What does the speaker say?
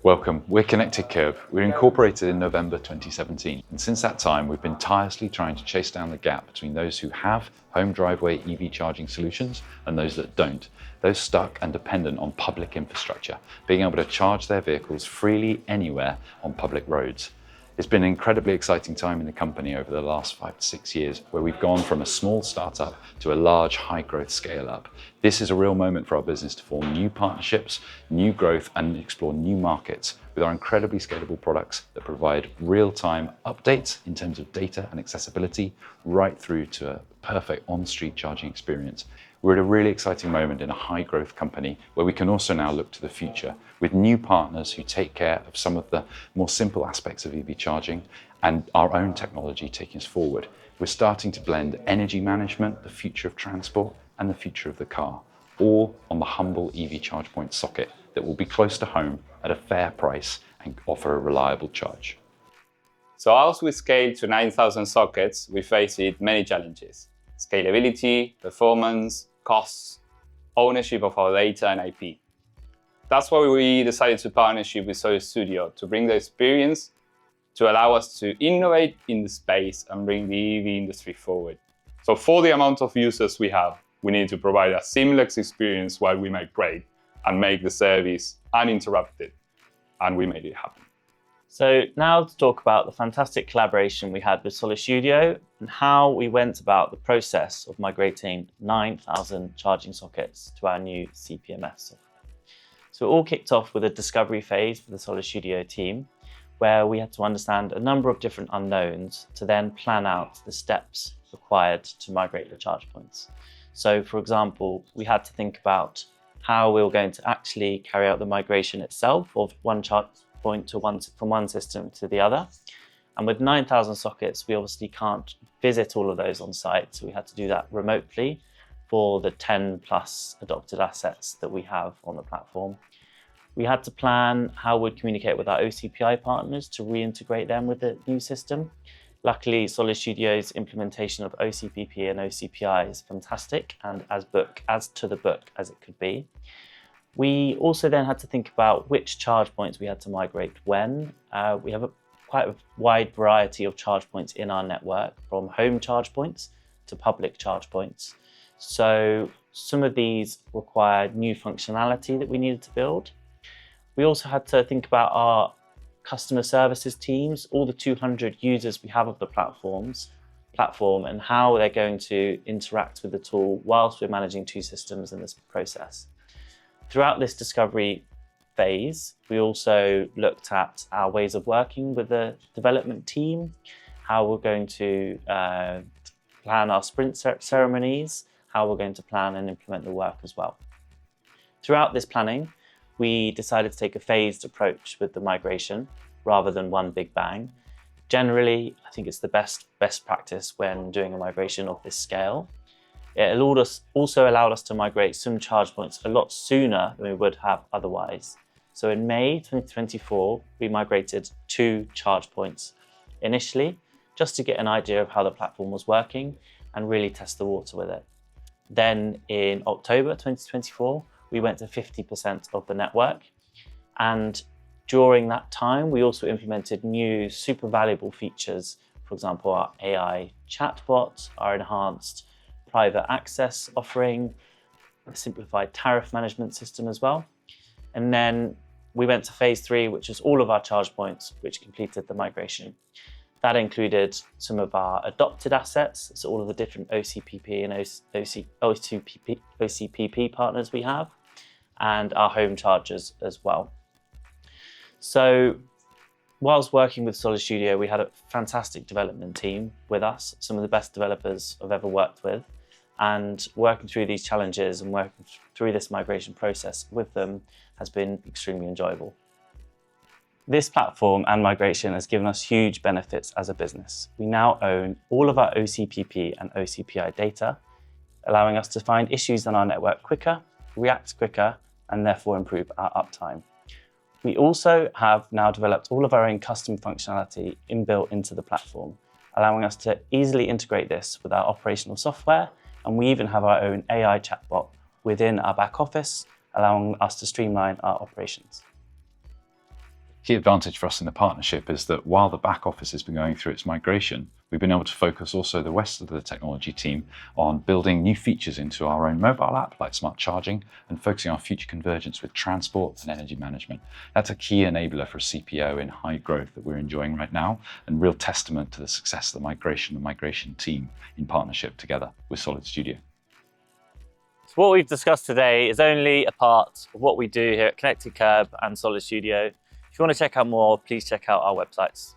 Welcome, we're Connected Kerb. We're incorporated in November 2017, and since that time we've been tirelessly trying to chase down the gap between those who have home driveway EV charging solutions and those that don't, those stuck and dependent on public infrastructure, being able to charge their vehicles freely anywhere on public roads. It's been an incredibly exciting time in the company over the last 5 to 6 years, where we've gone from a small startup to a large high-growth scale-up. This is a real moment for our business to form new partnerships, new growth, and explore new markets with our incredibly scalable products that provide real-time updates in terms of data and accessibility, right through to a perfect on-street charging experience. We're at a really exciting moment in a high-growth company where we can also now look to the future with new partners who take care of some of the more simple aspects of EV charging and our own technology taking us forward. We're starting to blend energy management, the future of transport, and the future of the car, all on the humble EV charge point socket that will be close to home at a fair price and offer a reliable charge. So as we scale to 9,000 sockets, we faced many challenges: scalability, performance, costs, ownership of our data and IP. That's why we decided to partnership with Solidstudio to bring the experience to allow us to innovate in the space and bring the EV industry forward. So for the amount of users we have, we need to provide a seamless experience while we migrate and make the service uninterrupted. And we made it happen. So now to talk about the fantastic collaboration we had with Solidstudio and how we went about the process of migrating 9,000 charging sockets to our new CPMS software. So it all kicked off with a discovery phase for the Solidstudio team, where we had to understand a number of different unknowns to then plan out the steps required to migrate the charge points. So for example, we had to think about how we were going to actually carry out the migration itself of one charge point from one system to the other. And with 9,000 sockets, we obviously can't visit all of those on site. So we had to do that remotely for the 10 plus adopted assets that we have on the platform. We had to plan how we'd communicate with our OCPI partners to reintegrate them with the new system. Luckily, Solidstudio's implementation of OCPP and OCPI is fantastic and as to the book as it could be. We also then had to think about which charge points we had to migrate when. We have quite a wide variety of charge points in our network, from home charge points to public charge points. So some of these required new functionality that we needed to build. We also had to think about our customer services teams, all the 200 users we have of the platform, and how they're going to interact with the tool whilst we're managing two systems in this process. Throughout this discovery phase, we also looked at our ways of working with the development team, how we're going to plan our sprint ceremonies, how we're going to plan and implement the work as well. Throughout this planning, we decided to take a phased approach with the migration rather than one big bang. Generally, I think it's the best practice when doing a migration of this scale. It also allowed us to migrate some charge points a lot sooner than we would have otherwise. So in May 2024, we migrated 2 charge points initially, just to get an idea of how the platform was working and really test the water with it. Then in October 2024, we went to 50% of the network. And during that time, we also implemented new super valuable features. For example, our AI chatbot, our enhanced private access offering, a simplified tariff management system as well. And then we went to phase 3, which is all of our charge points, which completed the migration. That included some of our adopted assets, so all of the different OCPP and OCPP partners we have, and our home chargers as well. So whilst working with Solidstudio, we had a fantastic development team with us, some of the best developers I've ever worked with. And working through these challenges and working through this migration process with them has been extremely enjoyable. This platform and migration has given us huge benefits as a business. We now own all of our OCPP and OCPI data, allowing us to find issues on our network quicker, react quicker, and therefore improve our uptime. We also have now developed all of our own custom functionality inbuilt into the platform, allowing us to easily integrate this with our operational software. And we even have our own AI chatbot within our back office, allowing us to streamline our operations. Key advantage for us in the partnership is that while the back office has been going through its migration, we've been able to focus also the rest of the technology team on building new features into our own mobile app, like smart charging, and focusing on future convergence with transport and energy management. That's a key enabler for CPO in high growth that we're enjoying right now, and real testament to the success of the migration team in partnership together with Solidstudio. So what we've discussed today is only a part of what we do here at Connected Kerb and Solidstudio. If you want to check out more, please check out our websites.